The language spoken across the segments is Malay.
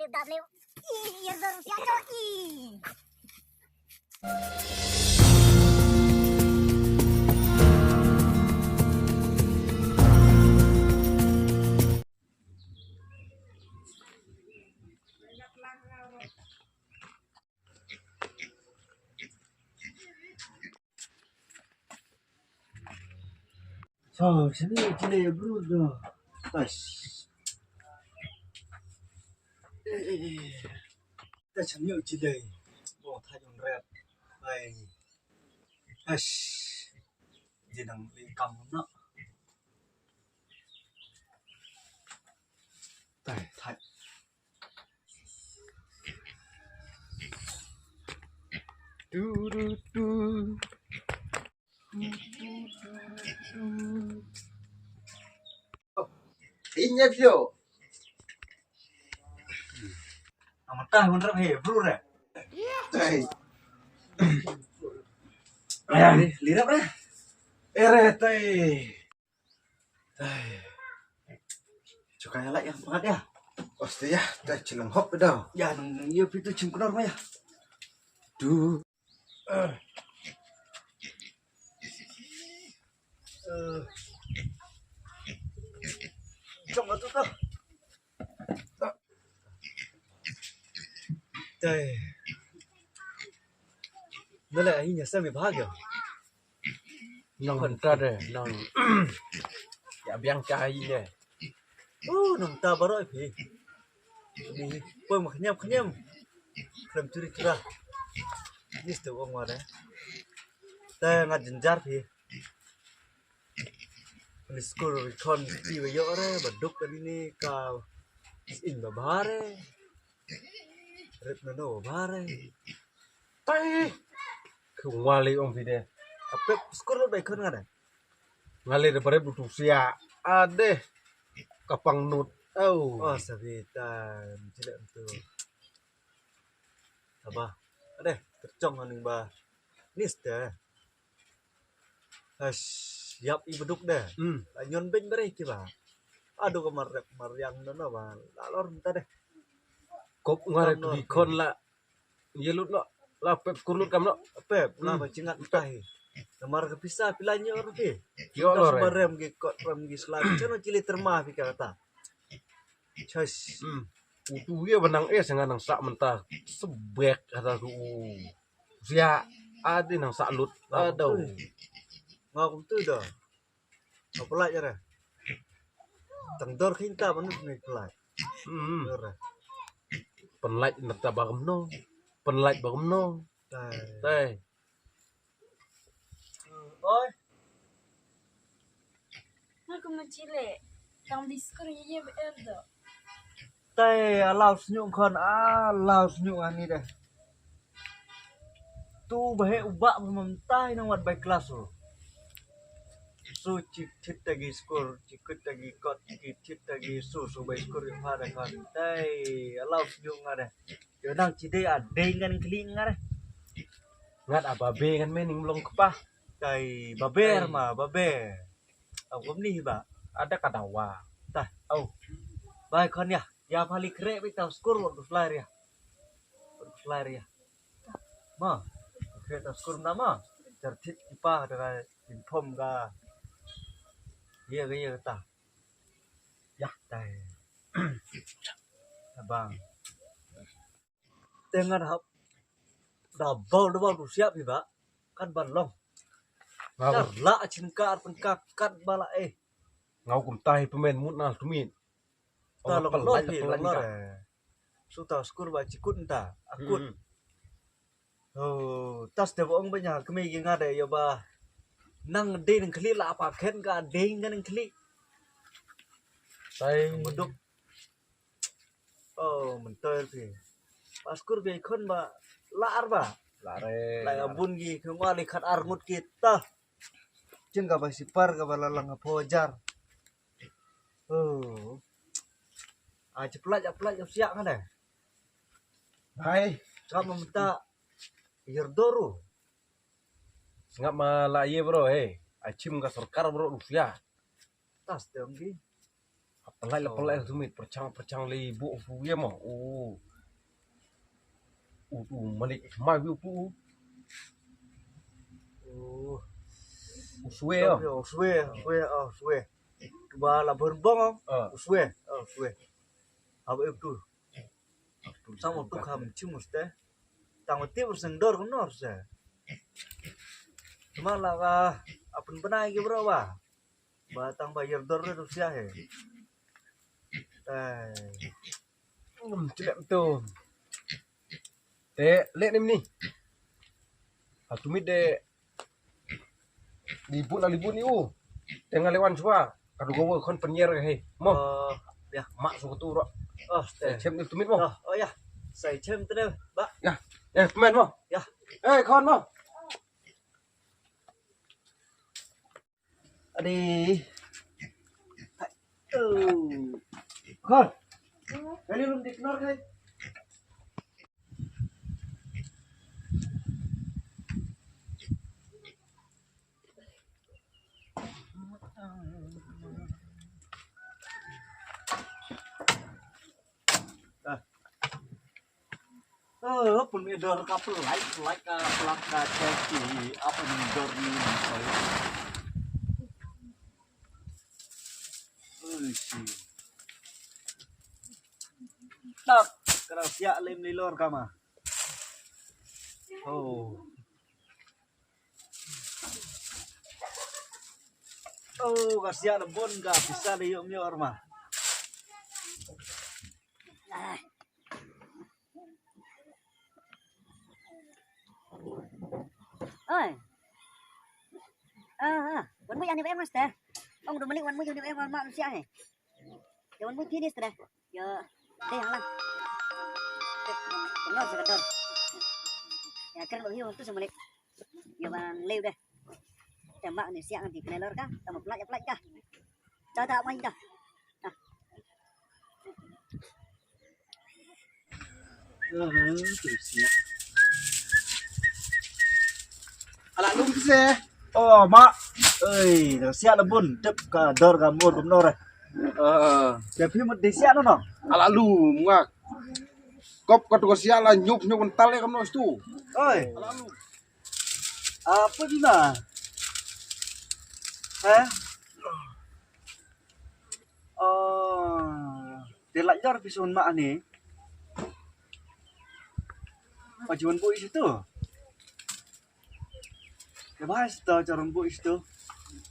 W Irdo Rusia Coki. So, sini cile bro dah. Tas. Ta chấm nhựa cile. Bo thay用 rap. Ai. Tas. Gì đằng đi cầm nó. Tai thay. Du du du. Inya vio. Amatah mun rap he bro re. Tai. Ay, lirap na. Ere tay. Tay. Cukaya lah yang banget ya. Pasti ya, tay cilang hop dah. Ya nang iyo pitu cingkunor mah ya. Du. Trong nó tốt không? Đây. Nó lại nhà xe bị phá kìa. Nong ta deh, nong. Ya biang cai deh. Nang ta baru aja. Ini pun kenyam. Kelam curi cerah. Ini tuh orang mana? Tay ngat jenjar sih. Ini skor kon di wayo re, baduk kan ini kau in babare. Red nano babare. Tai. Kewali om video. Apa skor lo baik kan ada? Ngali daripada butuh sia. Ade. Kapang nut. Oh. Oh sabitan, tidak itu. Apa? Ada tercong aning bah. Nis dah. Yap i beduk dah. Nyon ben bare kiba. Aduh kamar yang nana bah. Lalor minta deh. Kop ngarep di kon la. Yelut lo. La pep kurlut kam lo. Pep, lah cingat tahi. Kamar kepisah pilanya orang pi. Yo lo re. Rem gi kot rem gi selagi. Cana cili termah pi kata. Chas. Utu dia benang dengan nang sak mentah sebek kata ku. Sia ade nang sak lut. Aduh. Ngau tu dah. Apa lagi ya? Tengdor kinta manut ni kelai. Penlait nata bagemno. Penlait bagemno. Tai. Oi. Aku mencile. Tang diskor ye Irdo. Tai alau senyum kon alau senyum ani dah. Tu bahe ubak mementai nang wat baik kelas lo. So cip tagi skor, cikut tagi kot, cip tagi so baik skor yang ada kan. Tai alau senyum ada. Yo nang cide adeng kan keling ada. Ngat apa be kan mening belum kepah. Tai baber mah baber. Aku ni ba. Ada kadawa. Tah, au. Baik kon ya. Ya paling kere kita skor waktu flyer ya. Waktu flyer ya. Ma. Kita skor nama. Certit ipa dengan infom ga. Iya ta. Ya, tai. Abang. Tengah hap. Double tu siap ni ba. Kan balong. Lah cingkar tengkakat bala Ngau kum tahi pemain mutnal tumin. Kalau pelai pelai. Sudah skor ba cikut entah. Akut. Oh, tas de boong banyak kami yang ada ya ba. Nang de nang kli la apa ken ga de nang kli. Tai Beduk. Oh, mentor pi. Paskur be kon ba laar ba. lare. La abun gi kemali kat armut kita. Jengga ba sipar ga balalang pojar. Oh. Ceplak siap kan dah. Hai. Kamu minta Yerdoro. Ngap malaye bro Acim ka sarkar bro Rusia. Tas tembi. pelai tumit percang libu fu ye mo. Malik mai bu pu. Oh, Suwe yo. suwe. Ba là berbong. Suwe. Apa itu? Sama tu kam cimus teh. Tang mati bersendor kenor se. Cuma lah apa benai ke berapa? Batang bayar dor itu sia he. Cilek betul. Te lek ni. Tumit de libut ni Tengah lewan cua. Kadu gowo kon penyer he. Mo. Ya, Mak suku tu ro. teh. Chem ni tumit mo. Oh ya. Saya cem tu deh, Pak. Ya, pemen mo. Ya. Kon mo. Adi. Kon. Kali belum dikenal kan? Pun medor kapel like pelaka ceki apa medor ni saya. Tak, kerasiak lem lilor kama. Kerasiak lebon ga bisa diuk mior mah. Ơi. Vẫn mới ăn được em mà ste. Ông đừng mới vẫn mới được em mà mạng xe này. Giờ vẫn mới kia đi ste. Giờ đây hàng lăng. Nó sẽ đỡ. Ya kan lo hiu tu semua lek. Giờ mà leo đây.แต่mạng này xe ăn thì cái này lor ka. Ta một lại ka. Cho ta bao nhiêu ta. Kerasiak. Ala lum se. Mak. Kerasiak lebon tep ka dor ka mur nor. Tapi mut disiak no. Ala lu ngak. Kop katu sia la nyup ental ya kamno stu. Ala lu. Apa dina? Delajar pisun mak ni. Pajuan bu itu. Ya bahas tu cara bu itu.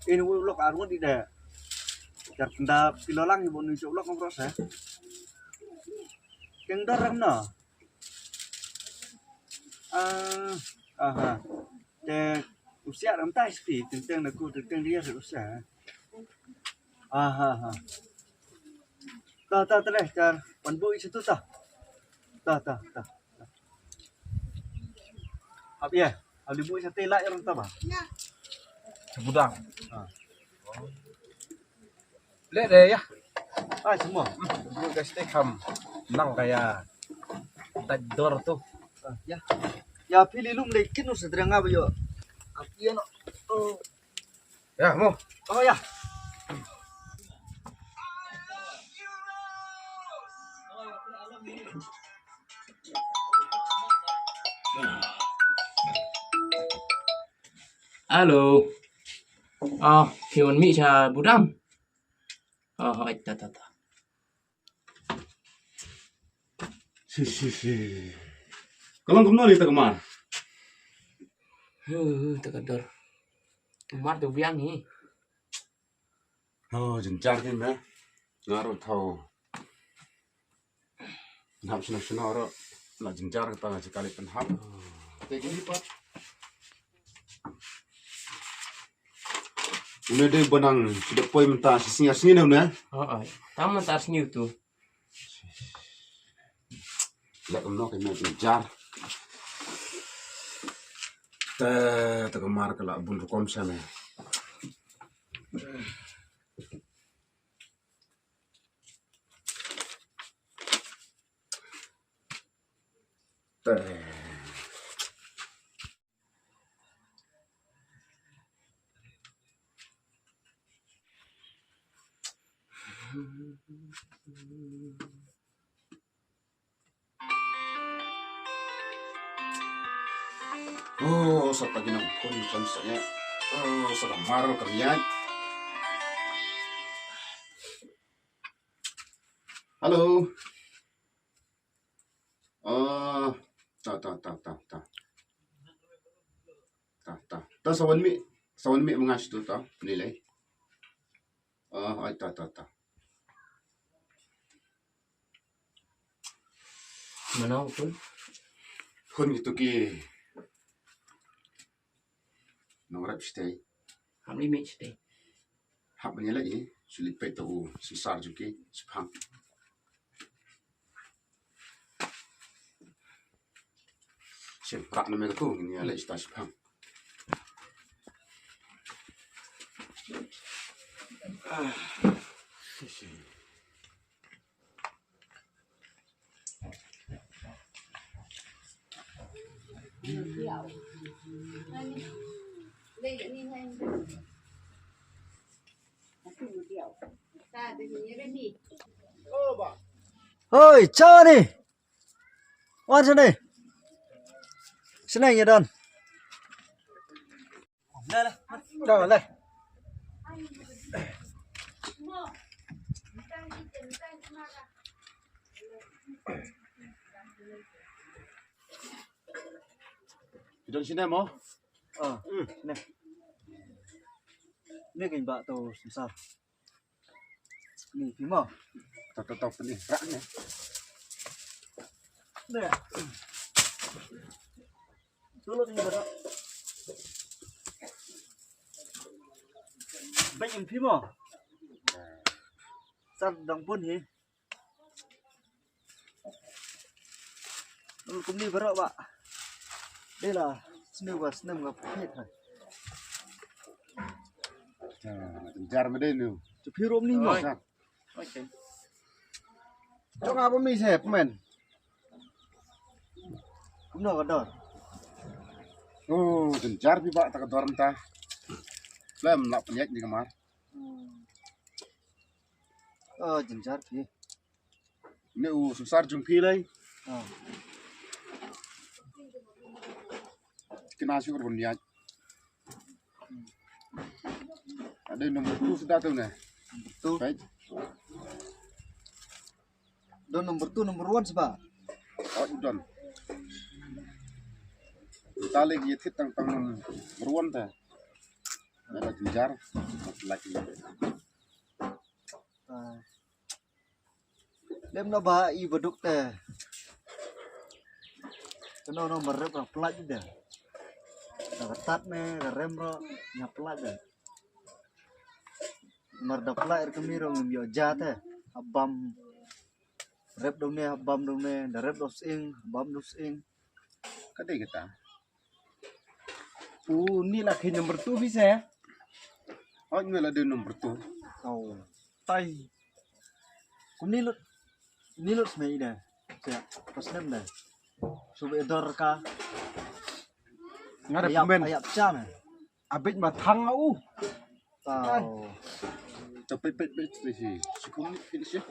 Ini ulok arun tidak. Jar kenda pilolang ibu nujuk ulok ngobrol saya. Keng darang no. De usia ram tai sti tentang aku tentang dia usia. Ta leh jar panbu itu ta. Ta. Apa ya? Abi bu sate la orang ta ba? Sebudang. Lek deh ya. Semua. Lu guys teh kam nang kaya tador tuh. Ya pilih lu melekin usah terang apa yo. Api no. Ya, mo. Ya. Alo. Hiwan mi cha budam. Ta. Si. Kalau kamu lihat kemana? Takador. Mar tu biang ni. Jencar kan meh. Ngaruh tahu. Nam senang ro. Nak jencar kita ngaji kali penhap. Kayak lipat. Ini deh benang sudah poin mentah sini nih. Tamu tas new tu. Lek kamu kena jencar. Kemar kelak bun rukom sana. Oh, sa pagi ng pun saya. Oh, sa kamar kerja. Halo. Oh, ta sawan mi mengas tu ta nilai. Oh, ai ta. Mana pun? Pun itu ki. Nongrap stay. Hamli match deh. Hak menilai sulit petu susar juga sepang. Semprak nama tu ini ala ista sepang. Ôi, cho đi. Oan cho đây. Xin này nhà đơn. Đây. Đâu đây. Di sini mo? Này. Ini kayaknya bak tau susah. Nih, gimana? Tahu penih rak ni. Đây. Dulu tinggal berak. Baik yang phim à? Sao đồng pun gì? Cũng đi berak pak. Đây là snem gặp hết rồi. Jar mede ni. Chụp phim rom ni mà. Okay. Cho ngapa mi sep men? Cũng đâu có đợt. Oh, jar pi ba tak dorm ta. Lem nak penyek di kamar. Jenjar thì. Ni susar jumpi lai. Kena syukur bunyat. Ada nombor tu sudah tu ni. Tu. Baik. Don number 1 sebab. Oh, udon. Kita lagi yetit tang beruan ta. Ada jar lagi. Lem nó ba i beduk teh. Kena no merep lah pelat juga. Dah ketat nih, rem ro nya pelat dah. Merda pelat air kemiro ngembio jate. Abam rep dong nih, abam dong nih, dah rep dos ing, abam dos ing. Kadai kita. Ni lagi nomor tu bisa ya? Oh, ini ada nombor tu. Oh, Tai. cũng ni lut semai dah. Siap, pas nem dah. Subai dor ka. Ngada pemain. Ayap cam nih. Abit matang au. Tahu. Tapi pet sih. Cukup ni finish ya.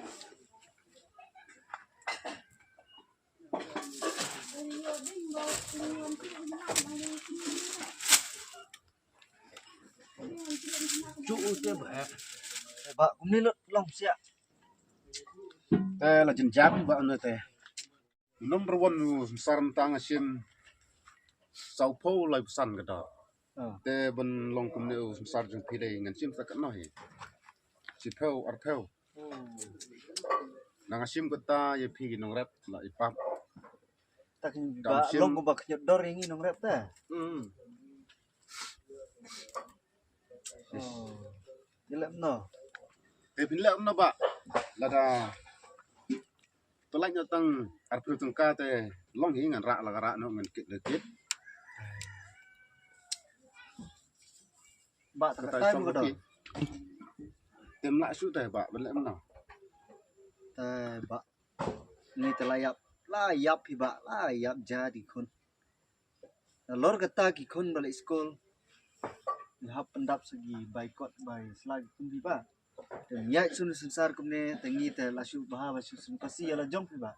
Cukup dia baik. Ba cũng ni lut long siap. La jar ba anu teh. Nomor 1 saran tang asin Sao Paulo lai pesan kada. Te ben long kum ne sar jung pile ngan sim tak no he. Si peu ar peu. Nang asim kata ye pi nong rap la ipap. Tak Dalam ba sim- long ko ba knyot dor yang nong rep teh. Oh. Jelek no. Te pin la no ba. La da. Tolak nyatang ar peu tung ka te long hi ngan ra la ra no ngan kit le kit. Ba tak Kata tai som mo do. ki. Tem la su te ba ben le no. Ba. Ni telayap. Layap hi ba, layap jadi kun. Lor kata ki kun balik sekolah. Hap pendap segi boycott by selagi kun bi ba. Dan ya sun sensar kumne tengi te lasu bahawa sun pasti ala jom ba.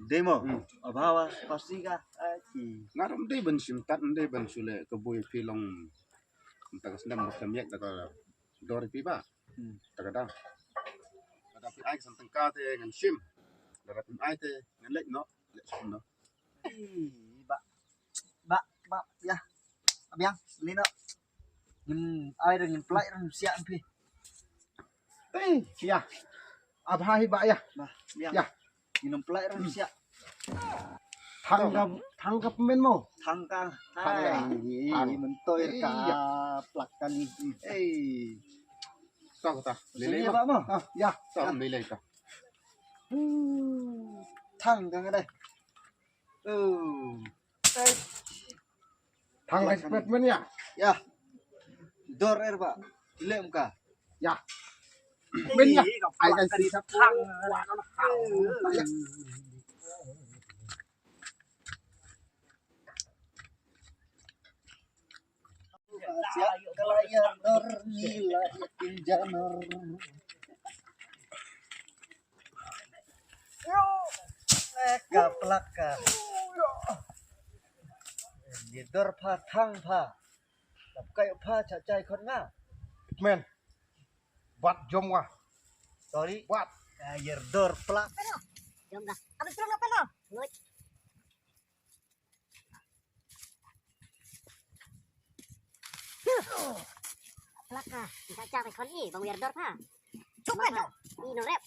Demo abawa pasti ka aki. ngaram dei ban sim tat dei ban sule ke boy pilong entah sedang macam yak kata dori pi ba kadang ada pi ai santeng ka te ngan sim ada pi ai te ngan lek no lek sun no Ba ya. Abiang lino. Ngin ai dengan pelai ran siap pi. Ya. Abhai ba ya. Ba biang. Ya. Minum pelai ran siap. Tangkap men mo. Tangkang. Tangkang. Hai mentoir ka plak kali. sa kata Lele lele ba mo? Ya. sa lele ka Tangkang ada. Tangkap men ya. Ya. Dor ba. Lem ka. Ya. Men ya. Ai kan si Tang. Siap kelayar dor nila yakin janor. Kaplak ka. Di dor pha thang pha. Tập cây pha chả chay con nga. men. Wat jom wa. Sorry. Wat. Ayer dor plak. Jom dah. Abis turun apa no? Ngut. Plaka, bisa cari kon i, bang wiar dor pa. Jom kan jom. Ino rep.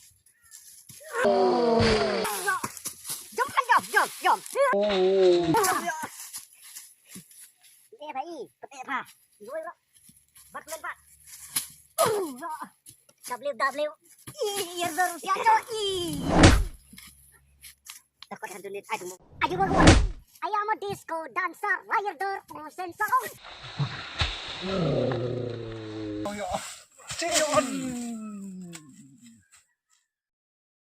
Jom kan jom. Ini apa i? Pete pa. Dua lo. Bat men pa. W. Wiar dor sia jo i. Takut hantu net aju mo. I am a disco dancer, wiar dor sensor. Cion.